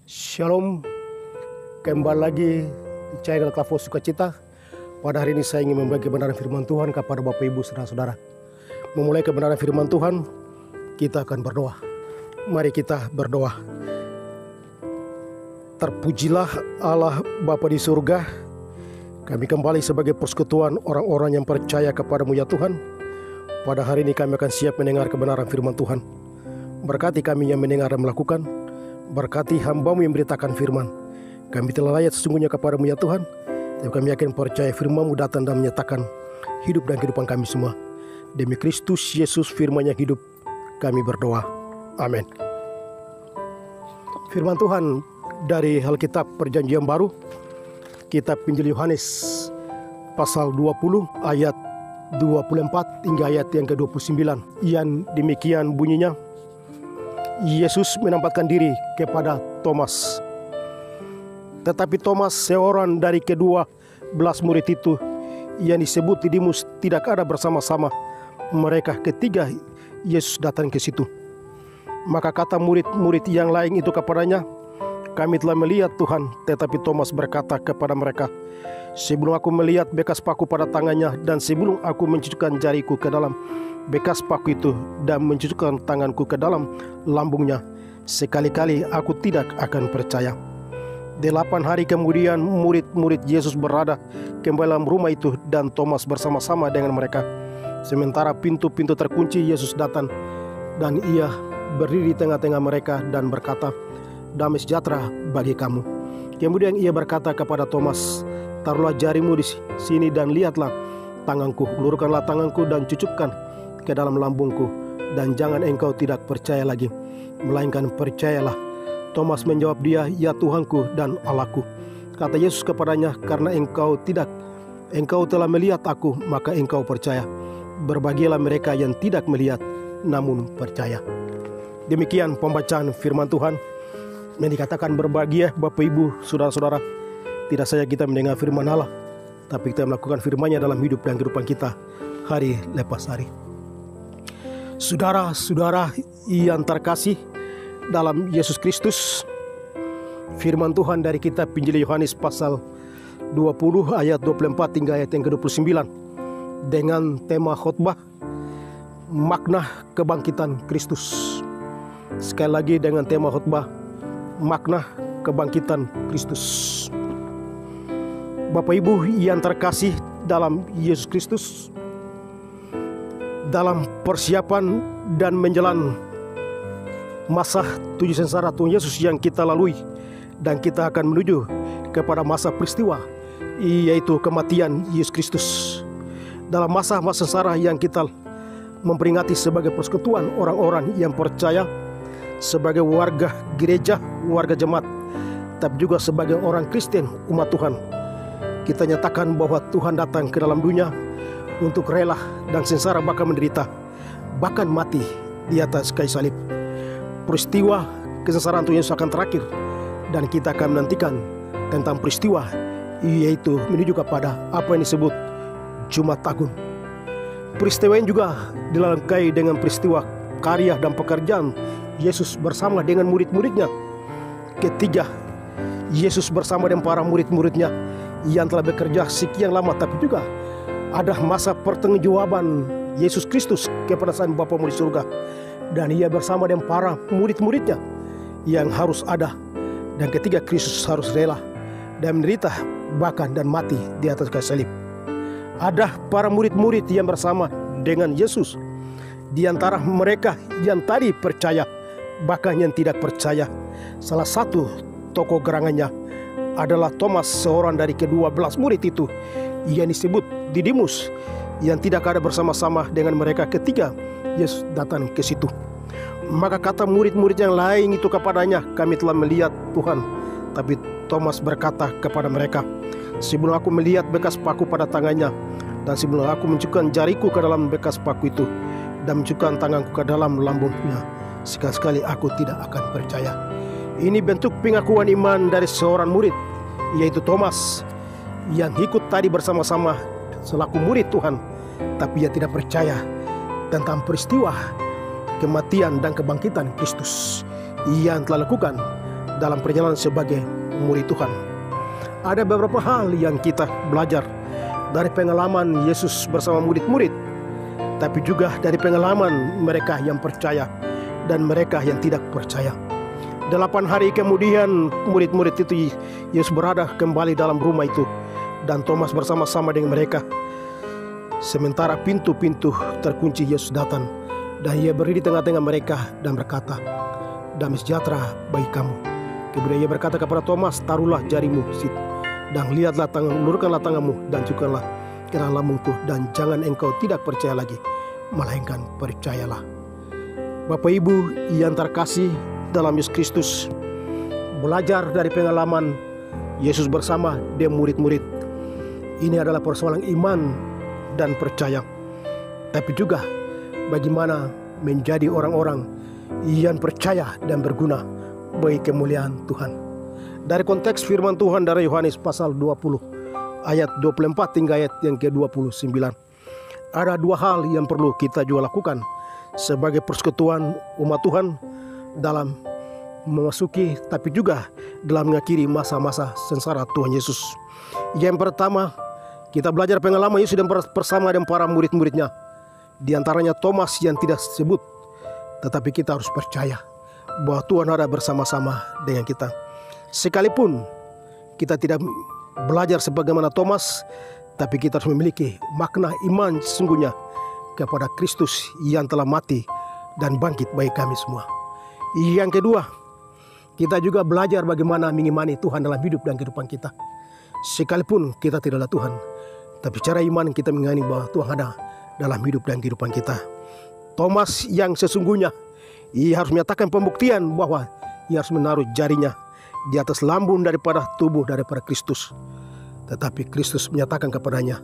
Shalom, kembali lagi di channel Klavo Sukacita. Pada hari ini saya ingin membagi kebenaran firman Tuhan kepada Bapak Ibu saudara-saudara. Memulai kebenaran firman Tuhan, kita akan berdoa. Mari kita berdoa. Terpujilah Allah Bapa di surga. Kami kembali sebagai persekutuan orang-orang yang percaya kepadamu ya Tuhan. Pada hari ini kami akan siap mendengar kebenaran firman Tuhan. Berkati kami yang mendengar dan melakukan. Berkati hamba-Mu yang beritakan firman. Kami telah layak sesungguhnya kepadamu ya Tuhan. Dan kami yakin percaya firman-Mu datang dan menyatakan hidup dan kehidupan kami semua. Demi Kristus Yesus firman yang hidup, kami berdoa. Amin. Firman Tuhan dari Alkitab Perjanjian Baru, Kitab Injil Yohanes pasal 20 ayat 24 hingga ayat yang ke-29. Yang demikian bunyinya, Yesus menampakkan diri kepada Thomas. Tetapi Thomas, seorang dari kedua belas murid itu yang disebut Didimus, tidak ada bersama-sama mereka ketika Yesus datang ke situ. Maka kata murid-murid yang lain itu kepadanya, "Kami telah melihat Tuhan." Tetapi Thomas berkata kepada mereka, "Sebelum aku melihat bekas paku pada tangannya, dan sebelum aku mencucukkan jariku ke dalam bekas paku itu dan mencucukkan tanganku ke dalam lambungnya, sekali-kali aku tidak akan percaya." 8 hari kemudian murid-murid Yesus berada kembali dalam rumah itu, dan Thomas bersama-sama dengan mereka. Sementara pintu-pintu terkunci, Yesus datang dan ia berdiri di tengah-tengah mereka dan berkata, "Damai sejahtera bagi kamu." Kemudian ia berkata kepada Thomas, "Taruhlah jarimu di sini dan lihatlah tanganku, ulurkanlah tanganku dan cucukkan ke dalam lambungku, dan jangan engkau tidak percaya lagi, melainkan percayalah." Thomas menjawab dia, "Ya Tuhanku dan Allahku." Kata Yesus kepadanya, "Karena engkau telah melihat aku, maka engkau percaya. Berbahagialah mereka yang tidak melihat namun percaya." Demikian pembacaan firman Tuhan. Yang dikatakan berbahagia Bapak Ibu saudara-saudara, tidak saja kita mendengar firman Allah, tapi kita melakukan firman-Nya dalam hidup dan kehidupan kita hari lepas hari. Saudara-saudara yang terkasih dalam Yesus Kristus, firman Tuhan dari kitab Injil Yohanes pasal 20 ayat 24 hingga ayat yang ke-29 dengan tema khotbah makna kebangkitan Kristus. Sekali lagi dengan tema khotbah makna kebangkitan Kristus. Bapak Ibu yang terkasih dalam Yesus Kristus, dalam persiapan dan menjelang masa tujuh sengsara Tuhan Yesus yang kita lalui, dan kita akan menuju kepada masa peristiwa, yaitu kematian Yesus Kristus. Dalam masa-masa sengsara yang kita memperingati sebagai persekutuan orang-orang yang percaya, sebagai warga gereja, warga jemaat, tapi juga sebagai orang Kristen, umat Tuhan, kita nyatakan bahwa Tuhan datang ke dalam dunia untuk rela dan sengsara, bahkan menderita, bahkan mati di atas kayu salib. Peristiwa kesengsaraan Tuhan Yesus akan terakhir, dan kita akan menantikan tentang peristiwa, yaitu menuju kepada apa yang disebut Jumat Agung. Peristiwa ini juga dilengkapi dengan peristiwa karya dan pekerjaan Yesus bersama dengan murid-muridnya. Ketiga, Yesus bersama dengan para murid-muridnya yang telah bekerja sekian lama, tapi juga ada masa pertanggungjawaban Yesus Kristus kepada Sang Bapa di surga, dan ia bersama dengan para murid-muridnya yang harus ada. Dan ketiga, Kristus harus rela dan menderita, bahkan dan mati di atas kayu salib. Ada para murid-murid yang bersama dengan Yesus. Di antara mereka yang tadi percaya, bahkan yang tidak percaya. Salah satu tokoh gerangannya adalah Thomas, seorang dari kedua belas murid itu yang disebut Didimus, yang tidak ada bersama-sama dengan mereka ketika Yesus datang ke situ. Maka kata murid-murid yang lain itu kepadanya, "Kami telah melihat Tuhan." Tapi Thomas berkata kepada mereka, "Sebelum aku melihat bekas paku pada tangannya, dan sebelum aku mencucukkan jariku ke dalam bekas paku itu, dan mencucukkan tanganku ke dalam lambungnya, sekali-sekali aku tidak akan percaya." Ini bentuk pengakuan iman dari seorang murid, yaitu Thomas, yang ikut tadi bersama-sama selaku murid Tuhan, tapi ia tidak percaya tentang peristiwa kematian dan kebangkitan Kristus yang telah lakukan dalam perjalanan sebagai murid Tuhan. Ada beberapa hal yang kita belajar dari pengalaman Yesus bersama murid-murid, tapi juga dari pengalaman mereka yang percaya dan mereka yang tidak percaya. 8 hari kemudian murid-murid itu Yesus berada kembali dalam rumah itu, dan Thomas bersama-sama dengan mereka. Sementara pintu-pintu terkunci, Yesus datang dan ia berdiri di tengah-tengah mereka dan berkata, "Damai sejahtera bagi kamu." Kemudian ia berkata kepada Thomas, "Taruhlah jarimu di situ, dan lihatlah tangan, ulurkanlah tanganmu dan cukupkanlah ke dalam lambungku, dan jangan engkau tidak percaya lagi, melainkan percayalah." Bapak Ibu yang terkasih dalam Yesus Kristus, belajar dari pengalaman Yesus bersama dengan murid-murid, ini adalah persoalan iman dan percaya, tapi juga bagaimana menjadi orang-orang yang percaya dan berguna bagi kemuliaan Tuhan. Dari konteks firman Tuhan dari Yohanes pasal 20 ayat 24 hingga ayat yang ke-29, ada 2 hal yang perlu kita juga lakukan sebagai persekutuan umat Tuhan dalam memasuki tapi juga dalam mengakhiri masa-masa sengsara Tuhan Yesus. Yang pertama, kita belajar pengalaman Yesus dan bersama dengan para murid-muridnya. Di antaranya Thomas yang tidak disebut, tetapi kita harus percaya bahwa Tuhan ada bersama-sama dengan kita. Sekalipun kita tidak belajar sebagaimana Thomas, tapi kita harus memiliki makna iman sesungguhnya kepada Kristus yang telah mati dan bangkit bagi kami semua. Yang kedua, kita juga belajar bagaimana mengimani Tuhan dalam hidup dan kehidupan kita. Sekalipun kita tidaklah Tuhan, tapi cara iman kita mengimani bahwa Tuhan ada dalam hidup dan kehidupan kita. Thomas yang sesungguhnya, ia harus menyatakan pembuktian bahwa ia harus menaruh jarinya di atas lambung daripada tubuh daripada Kristus. Tetapi Kristus menyatakan kepadanya,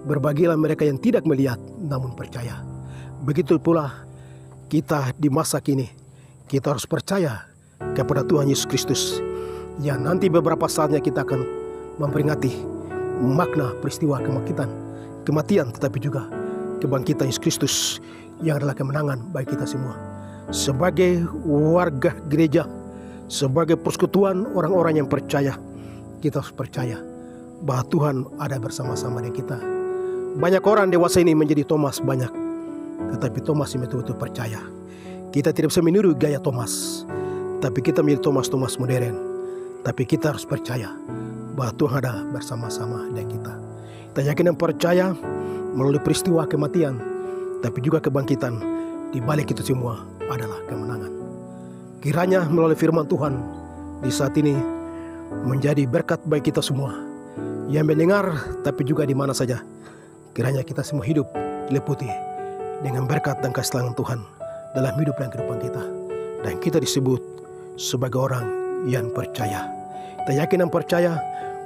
"Berbahagialah mereka yang tidak melihat namun percaya." Begitu pula kita di masa kini, kita harus percaya kepada Tuhan Yesus Kristus, yang nanti beberapa saatnya kita akan memperingati makna peristiwa kematian tetapi juga kebangkitan Yesus Kristus yang adalah kemenangan bagi kita semua. Sebagai warga gereja, sebagai persekutuan orang-orang yang percaya, kita harus percaya bahwa Tuhan ada bersama-sama dengan kita. Banyak orang dewasa ini menjadi Thomas banyak, tetapi Thomas ini betul-betul percaya. Kita tidak bisa meniru gaya Thomas, tapi kita menjadi Thomas modern. Tapi kita harus percaya bahwa Tuhan ada bersama-sama dengan kita. Kita yakin dan percaya melalui peristiwa kematian, tapi juga kebangkitan. Di balik itu semua adalah kemenangan. Kiranya melalui firman Tuhan di saat ini menjadi berkat bagi kita semua yang mendengar, tapi juga di mana saja. Kiranya kita semua hidup diliputi dengan berkat dan kasih tangan Tuhan dalam hidup dan kehidupan kita, dan kita disebut sebagai orang yang percaya. Kita yakin dan percaya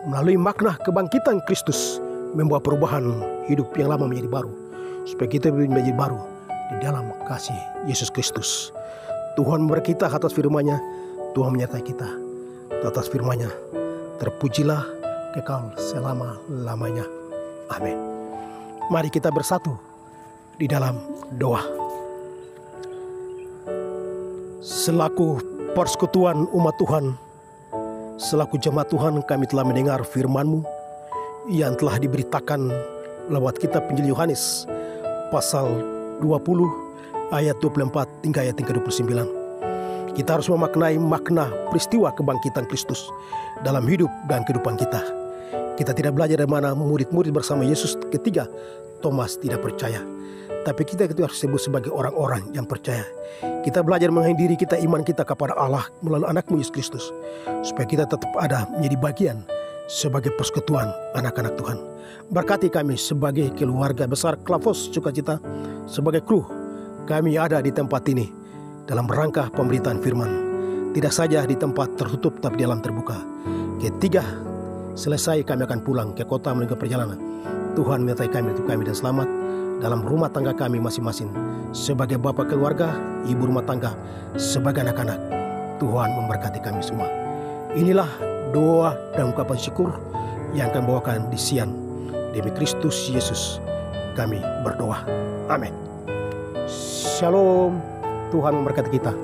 melalui makna kebangkitan Kristus membawa perubahan hidup yang lama menjadi baru, supaya kita menjadi baru di dalam kasih Yesus Kristus. Tuhan memberkati kita atas firman-Nya, Tuhan menyertai kita atas firman-Nya. Terpujilah kekal selama-lamanya. Amin. Mari kita bersatu di dalam doa. Selaku persekutuan umat Tuhan, selaku jemaat Tuhan, kami telah mendengar firman-Mu yang telah diberitakan lewat kitab Injil Yohanes pasal 20 ayat 24 hingga ayat 29. Kita harus memaknai makna peristiwa kebangkitan Kristus dalam hidup dan kehidupan kita. Kita tidak belajar dari mana murid-murid bersama Yesus ketika Thomas tidak percaya, tapi kita itu harus disebut sebagai orang-orang yang percaya. Kita belajar mengenai diri kita, iman kita kepada Allah melalui anak-Mu Yesus Kristus, supaya kita tetap ada menjadi bagian sebagai persekutuan anak-anak Tuhan. Berkati kami sebagai keluarga besar Klavos Sukacita, sebagai kru kami ada di tempat ini dalam rangka pemberitaan firman, tidak saja di tempat tertutup tapi di dalam terbuka. Ketika selesai kami akan pulang ke kota melanjutkan perjalanan. Tuhan menyertai kami, untuk kami dan selamat dalam rumah tangga kami masing-masing, sebagai bapak keluarga, ibu rumah tangga, sebagai anak-anak. Tuhan memberkati kami semua. Inilah doa dan ungkapan syukur yang akan bawakan di siang. Demi Kristus Yesus kami berdoa. Amin. Shalom. Tuhan memberkati kita.